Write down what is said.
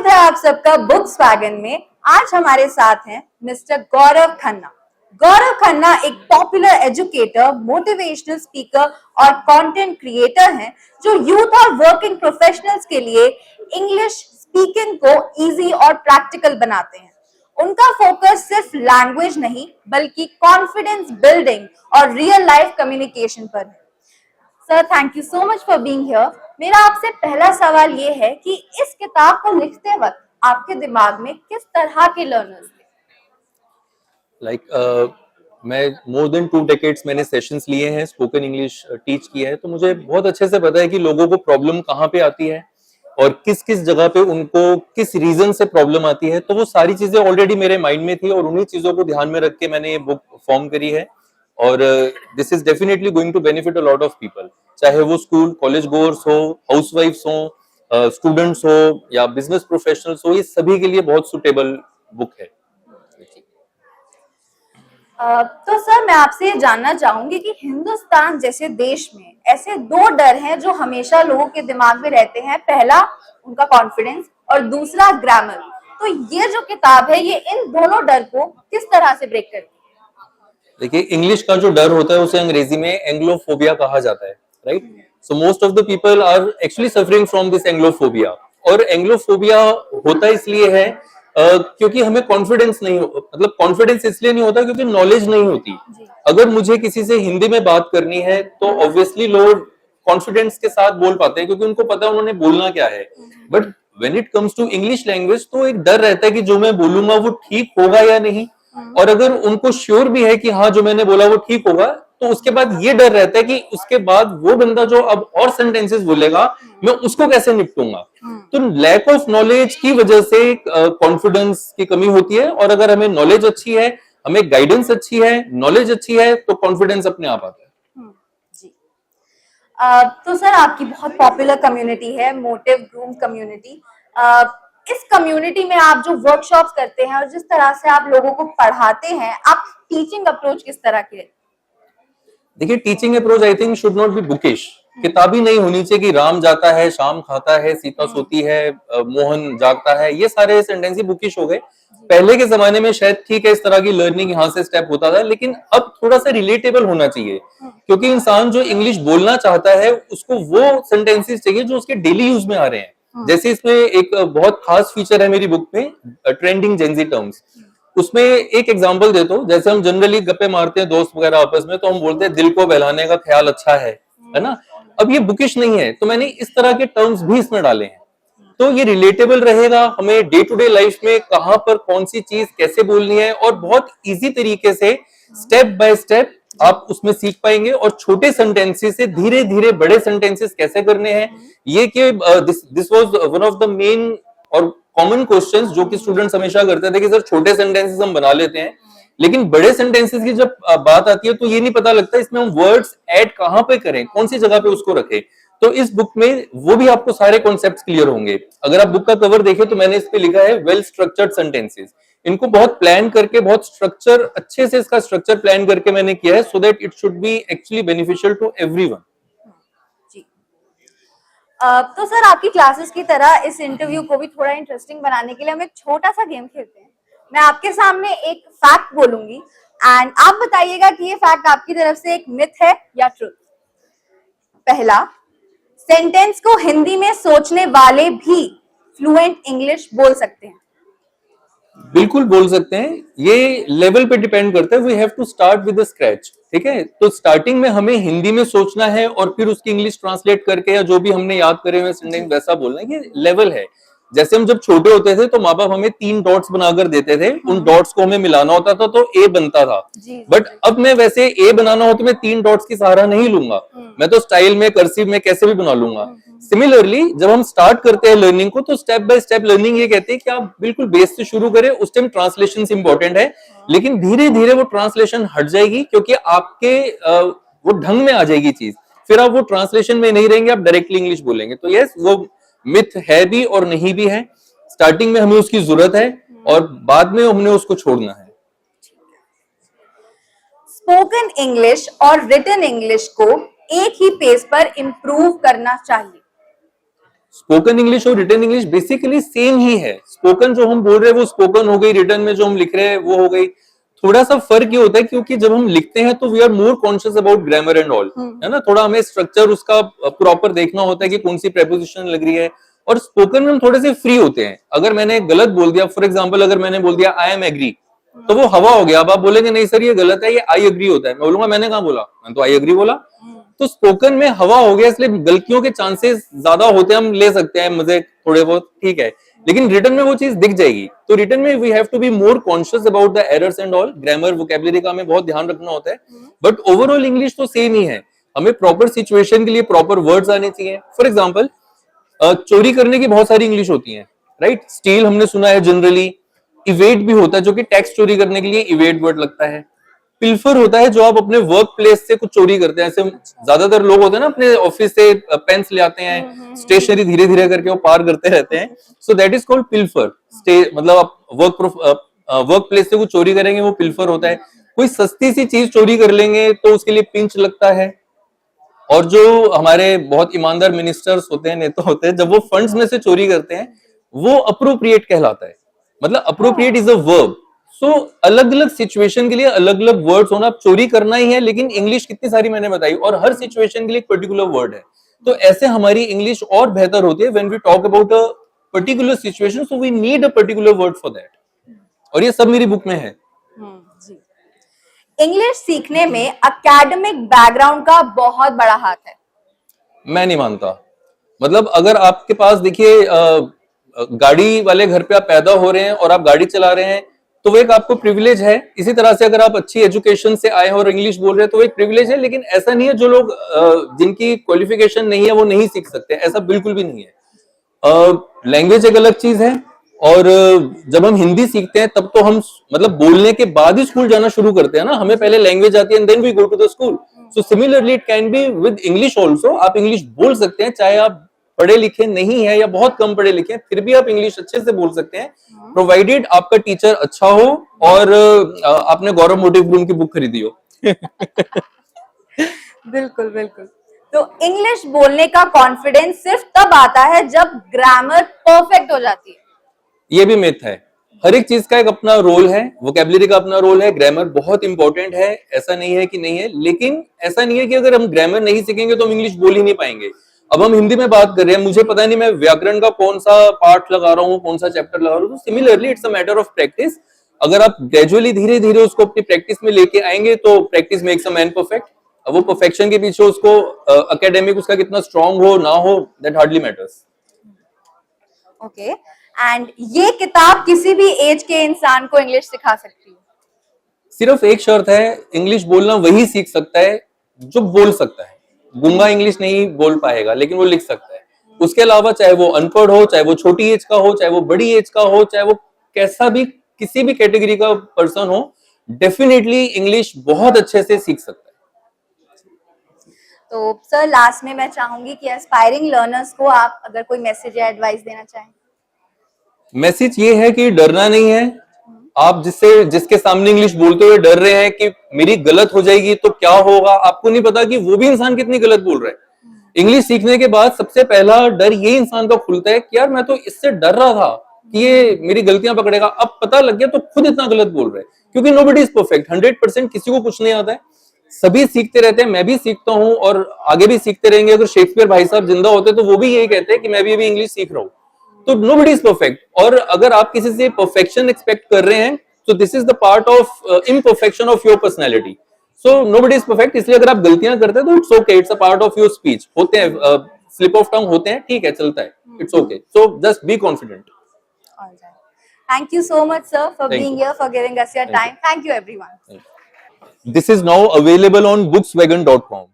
स्वागत है आप सबका बुक्स वैगन में। आज हमारे साथ हैं मिस्टर गौरव खन्ना। गौरव खन्ना एक पॉपुलर एजुकेटर, मोटिवेशनल स्पीकर और कंटेंट क्रिएटर हैं जो यूथ और वर्किंग प्रोफेशनल्स के लिए इंग्लिश स्पीकिंग को इजी और प्रैक्टिकल बनाते हैं। उनका फोकस सिर्फ लैंग्वेज नहीं बल्कि कॉन्फिडेंस बिल्डिंग और रियल लाइफ कम्युनिकेशन पर है। Sir, thank you so much for being here. मेरा आपसे पहला सवाल ये है कि इस किताब को लिखते वक्त आपके दिमाग में किस तरह के लर्नर्स थे? मैं मोर देन 2 डेकेड्स मैंने सेशंस लिए हैं, स्पोकन इंग्लिश टीच किया है, तो मुझे बहुत अच्छे से पता है कि लोगों को प्रॉब्लम कहाँ पे आती है और किस किस जगह पे उनको किस रीजन से प्रॉब्लम आती है। तो वो सारी चीजें ऑलरेडी मेरे माइंड में थी और उन्हीं चीजों को ध्यान में रख के मैंने ये बुक फॉर्म करी है। और this is definitely going to benefit a lot of people, चाहे वो स्कूल कॉलेज गोअर्स हो, हाउसवाइफ्स हो, स्टूडेंट्स हो या बिजनेस प्रोफेशनल्स हो, ये सभी के लिए बहुत सुटेबल बुक है। तो सर, मैं आपसे ये जानना चाहूंगी कि हिंदुस्तान जैसे देश में ऐसे 2 डर हैं जो हमेशा लोगों के दिमाग में रहते हैं। पहला उनका कॉन्फिडेंस और दूसरा ग्रामर। तो ये जो किताब है ये इन दोनों डर को किस तरह से ब्रेक करती है? देखिए, इंग्लिश का जो डर होता है उसे अंग्रेजी में एंग्लोफोबिया कहा जाता है, right? So most of the people are actually suffering from this Anglophobia. और एंग्लोफोबिया होता इसलिए है क्योंकि हमें कॉन्फिडेंस नहीं मतलब कॉन्फिडेंस इसलिए नहीं होता क्योंकि नॉलेज नहीं होती। अगर मुझे किसी से हिंदी में बात करनी है तो ऑब्वियसली लोग कॉन्फिडेंस के साथ बोल पाते हैं क्योंकि उनको पता है उन्होंने बोलना क्या है। But when it comes to English language तो एक डर रहता है कि जो मैं बोलूंगा वो ठीक होगा या नहीं। और अगर उनको श्योर भी है कि हाँ जो मैंने बोला वो ठीक होगा, तो उसके बाद ये डर रहता है कि उसके बाद वो बंदा जो अब और सेंटेंसेस बोलेगा मैं उसको कैसे निपटूंगा। तो लैक ऑफ नॉलेज की वजह से कॉन्फिडेंस की कमी होती है। और अगर हमें नॉलेज अच्छी है, हमें गाइडेंस अच्छी है, नॉलेज अच्छी है, तो कॉन्फिडेंस अपने आप आता है। जी। तो सर, आपकी बहुत पॉपुलर कम्युनिटी है, मोटिव ग्रूम कम्युनिटी। इस कम्युनिटी में आप जो वर्कशॉप्स करते हैं और जिस तरह से आप लोगों को पढ़ाते हैं, आप टीचिंग अप्रोच किस तरह की है? देखिए, teaching approach I think should not be bookish. किताबी नहीं होनी चाहिए कि राम जाता है, शाम खाता है, सीता सोती है, मोहन जागता है, ये सारे सेंटेंस ही बुकिश हो गए। पहले के जमाने में शायद ठीक है इस तरह की लर्निंग यहाँ से स्टेप होता था, लेकिन अब थोड़ा सा रिलेटेबल होना चाहिए क्योंकि इंसान जो इंग्लिश बोलना चाहता है उसको वो सेंटेंसेस चाहिए जो उसके डेली यूज में आ रहे हैं। जैसे इसमें एक बहुत खास फीचर है मेरी बुक में, ट्रेंडिंग जेनजी टर्म्स। उसमें एक एग्जांपल देता हूँ। जैसे हम जनरली गप्पे मारते हैं दोस्त वगैरह आपस में, तो हम बोलते हैं दिल को बहलाने का ख्याल अच्छा है ना। अब ये बुकिश नहीं है, तो मैंने इस तरह के टर्म्स भी इसमें डाले हैं तो ये रिलेटेबल रहेगा। हमें डे टू डे लाइफ में कहां पर कौन सी चीज कैसे बोलनी है और बहुत इजी तरीके से स्टेप बाय स्टेप आप उसमें सीख पाएंगे। और छोटे सेंटेंसेस से धीरे धीरे बड़े सेंटेंसेस कैसे करने हैं, ये कि this was one of the main और कॉमन क्वेश्चंस जो कि स्टूडेंट्स हमेशा करते थे कि सर छोटे सेंटेंसेस हम बना लेते हैं लेकिन बड़े सेंटेंसेस की जब बात आती है तो ये नहीं पता लगता इसमें हम वर्ड्स ऐड कहां पे करें, कौन सी जगह पे उसको रखें। तो इस बुक में वो भी आपको सारे कॉन्सेप्ट्स क्लियर होंगे। अगर आप बुक का कवर देखें तो मैंने इस पे लिखा है वेल स्ट्रक्चर्ड सेंटेंसेस। इनको बहुत प्लान करके, बहुत स्ट्रक्चर अच्छे से इसका स्ट्रक्चर प्लान करके मैंने किया है so that it should be actually beneficial to everyone. तो सर, आपकी क्लासेस की तरह इस इंटरव्यू को भी थोड़ा इंटरेस्टिंग बनाने के लिए हम एक छोटा सा गेम खेलते हैं। मैं आपके सामने एक फैक्ट बोलूंगी एंड आप बताइएगा कि ये फैक्ट आपकी तरफ से एक मिथ है या ट्रुथ। पहला, सेंटेंस को हिंदी में सोचने वाले भी फ्लुएंट इंग्लिश बोल सकते हैं। बिल्कुल बोल सकते हैं, ये लेवल पे डिपेंड करता है। We have to start with the scratch, ठीक है। तो स्टार्टिंग में हमें हिंदी में सोचना है और फिर उसकी इंग्लिश ट्रांसलेट करके या जो भी हमने याद करे हुए सेंटेंस वैसा बोलना है, ये लेवल है। जैसे हम जब छोटे होते थे तो माँ बाप हमें 3 डॉट्स बनाकर देते थे, उन डॉट्स को हमें मिलाना होता था तो ए बनता था। बट अब मैं वैसे ए बनाना हो तो मैं 3 डॉट्स की सहारा नहीं लूंगा, मैं तो स्टाइल में, कर्सिव में कैसे भी बना लूंगा। सिमिलरली जब हम स्टार्ट करते हैं लर्निंग को तो स्टेप बाय स्टेप लर्निंग ये कहती है कि आप बिल्कुल बेस से शुरू करें। उस टाइम ट्रांसलेशन इंपॉर्टेंट है लेकिन धीरे धीरे वो ट्रांसलेशन हट जाएगी क्योंकि आपके वो ढंग में आ जाएगी चीज। फिर आप वो ट्रांसलेशन में नहीं रहेंगे, आप डायरेक्टली इंग्लिश बोलेंगे। तो यस, वो मिथ है भी और नहीं भी है। स्टार्टिंग में हमें उसकी जरूरत है और बाद में हमने उसको छोड़ना है। स्पोकन इंग्लिश और रिटन इंग्लिश को एक ही पेज पर इंप्रूव करना चाहिए। स्पोकन इंग्लिश और रिटन इंग्लिश बेसिकली सेम ही है। स्पोकन जो हम बोल रहे हैं वो स्पोकन हो गई, रिटन में जो हम लिख रहे हैं वो हो गई। थोड़ा सा फर्क ये होता है क्योंकि जब हम लिखते हैं तो we are more conscious about grammar and all, है ना, थोड़ा हमें स्ट्रक्चर उसका प्रॉपर देखना होता है कि कौन सी प्रेपोजिशन लग रही है। और स्पोकन में हम थोड़े से फ्री होते हैं। अगर मैंने गलत बोल दिया, फॉर एग्जाम्पल अगर मैंने बोल दिया आई एम एग्री, तो वो हवा हो गया। अब आप बोलेंगे नहीं सर ये गलत है, ये आई एग्री होता है। मैं बोलूंगा मैंने कहा बोला, मैंने तो आई एग्री बोला। तो स्पोकन में हवा हो गया, इसलिए गलतियों के चांसेस ज्यादा होते हैं, हम ले सकते हैं मजे थोड़े बहुत, ठीक है। लेकिन रिटन में वो चीज दिख जाएगी। तो रिटन में we have to be more conscious about the errors and all. Grammar vocabulary का हमें बहुत ध्यान रखना होता है। बट ओवरऑल इंग्लिश तो सेम ही है। हमें प्रॉपर सिचुएशन के लिए प्रॉपर वर्ड्स आने चाहिए। फॉर एग्जाम्पल चोरी करने की बहुत सारी इंग्लिश होती है, राइट। स्टील हमने सुना है जनरली। इवेड भी होता है जो कि टैक्स चोरी करने के लिए इवेड वर्ड लगता है। पिल्फर होता है जो आप अपने वर्क प्लेस से कुछ चोरी करते हैं। ऐसे ज्यादातर लोग होते हैं ना अपने ऑफिस से पेन्स ले आते हैं, स्टेशनरी धीरे धीरे करके वो पार करते रहते हैं। So that is called pilfer. मतलब आप वर्क प्लेस से कुछ चोरी करेंगे वो पिल्फर होता है। कोई सस्ती सी चीज चोरी कर लेंगे तो उसके लिए पिंच लगता है। और जो हमारे बहुत ईमानदार मिनिस्टर्स होते हैं, नेता होते हैं, जब वो फंड्स में से चोरी करते हैं वो अप्रोप्रिएट कहलाता है। मतलब अप्रोप्रिएट इज अ वर्ब। सो अलग अलग सिचुएशन के लिए अलग अलग वर्ड्स होना। चोरी करना ही है, लेकिन इंग्लिश कितनी सारी मैंने बताई, और हर सिचुएशन के लिए एक पर्टिकुलर वर्ड है। तो ऐसे हमारी इंग्लिश और बेहतर होती है when we talk about a particular situation, so we need a particular word for that. और ये सब मेरी बुक में है। जी। इंग्लिश सीखने में एकेडमिक बैकग्राउंड का बहुत बड़ा हाथ है। मैं नहीं मानता। मतलब अगर आपके पास देखिए गाड़ी वाले घर पे आप पैदा हो रहे हैं और आप गाड़ी चला रहे हैं तो वो एक आपको प्रिविलेज है। इसी तरह से अगर आप अच्छी एजुकेशन से आए हैं और इंग्लिश बोल रहे हैं तो वो एक प्रिविलेज है। लेकिन ऐसा नहीं है जो लोग जिनकी क्वालिफिकेशन नहीं है वो नहीं सीख सकते, ऐसा बिल्कुल भी नहीं है। लैंग्वेज एक अलग चीज है। और जब हम हिंदी सीखते हैं तब तो हम मतलब बोलने के बाद ही स्कूल जाना शुरू करते हैं ना। हमें पहले लैंग्वेज आती है and then we go to the school. So similarly it can be with English also. आप इंग्लिश बोल सकते हैं चाहे आप पढ़े लिखे नहीं है या बहुत कम पढ़े लिखे हैं, फिर भी आप इंग्लिश अच्छे से बोल सकते हैं, प्रोवाइडेड आपका टीचर अच्छा हो और आपने गौरव मोटिव रूम की बुक खरीदी हो। बिल्कुल बिल्कुल। तो इंग्लिश बोलने का कॉन्फिडेंस सिर्फ तब आता है जब ग्रामर परफेक्ट हो जाती है। ये भी मिथ है। हर एक चीज का एक अपना रोल है, वोकैबुलरी का अपना रोल है। ग्रामर बहुत इंपॉर्टेंट है, ऐसा नहीं है कि नहीं है। लेकिन ऐसा नहीं है कि अगर हम ग्रामर नहीं सीखेंगे तो हम इंग्लिश बोल ही नहीं पाएंगे। अब हम हिंदी में बात कर रहे हैं, मुझे पता नहीं मैं व्याकरण का कौन सा पार्ट लगा रहा हूँ, कौन सा चैप्टर लगा रहा हूँ। तो similarly it's a matter of practice. अगर आप ग्रेजुअली धीरे धीरे उसको अपनी प्रैक्टिस में लेके आएंगे तो practice makes a man perfect. अब वो परफेक्शन के पीछे उसको एकेडमिक उसका कितना स्ट्रांग हो ना हो, that hardly matters. Okay. And ये किताब किसी भी एज के इंसान को इंग्लिश सिखा सकती है। सिर्फ एक शर्त है, इंग्लिश बोलना वही सीख सकता है जो बोल सकता है। गूंगा इंग्लिश नहीं बोल पाएगा लेकिन वो लिख सकता है। उसके अलावा चाहे वो अनपढ़ हो, चाहे वो छोटी एज का हो, चाहे वो बड़ी एज का हो, चाहे वो कैसा भी किसी भी कैटेगरी का पर्सन हो, डेफिनेटली इंग्लिश बहुत अच्छे से सीख सकता है। तो सर लास्ट में मैं चाहूंगी कि एस्पायरिंग लर्नर्स को आप अगर कोई मैसेज या एडवाइस देना चाहें। मैसेज ये है कि डरना नहीं है। आप जिसके सामने इंग्लिश बोलते हुए डर रहे हैं कि मेरी गलत हो जाएगी तो क्या होगा, आपको नहीं पता कि वो भी इंसान कितनी गलत बोल रहा है। इंग्लिश सीखने के बाद सबसे पहला डर ये इंसान का खुलता है कि यार मैं तो इससे डर रहा था कि ये मेरी गलतियां पकड़ेगा, अब पता लग गया तो खुद इतना गलत बोल रहा है। क्योंकि नोबडी इज परफेक्ट, 100% किसी को कुछ नहीं आता है। सभी सीखते रहते हैं, मैं भी सीखता हूँ और आगे भी सीखते रहेंगे। अगर शेक्सपियर भाई साहब जिंदा होते तो वो भी यही कहते हैं कि मैं भी अभी इंग्लिश सीख रहा हूँ। तो nobody is perfect। और अगर आप किसी से परफेक्शन एक्सपेक्ट कर रहे हैं तो this is the part of imperfection of your personality. So nobody is perfect। इसलिए अगर आप गलतियां करते हैं तो it's okay, it's a part of your speech. होते हैं स्लिप ऑफ टंग होते हैं, ठीक है, चलता है, it's okay. So just be confident. Thank you so much sir for being here, for giving us your time. Thank you everyone. This is now available on bookswagon.com।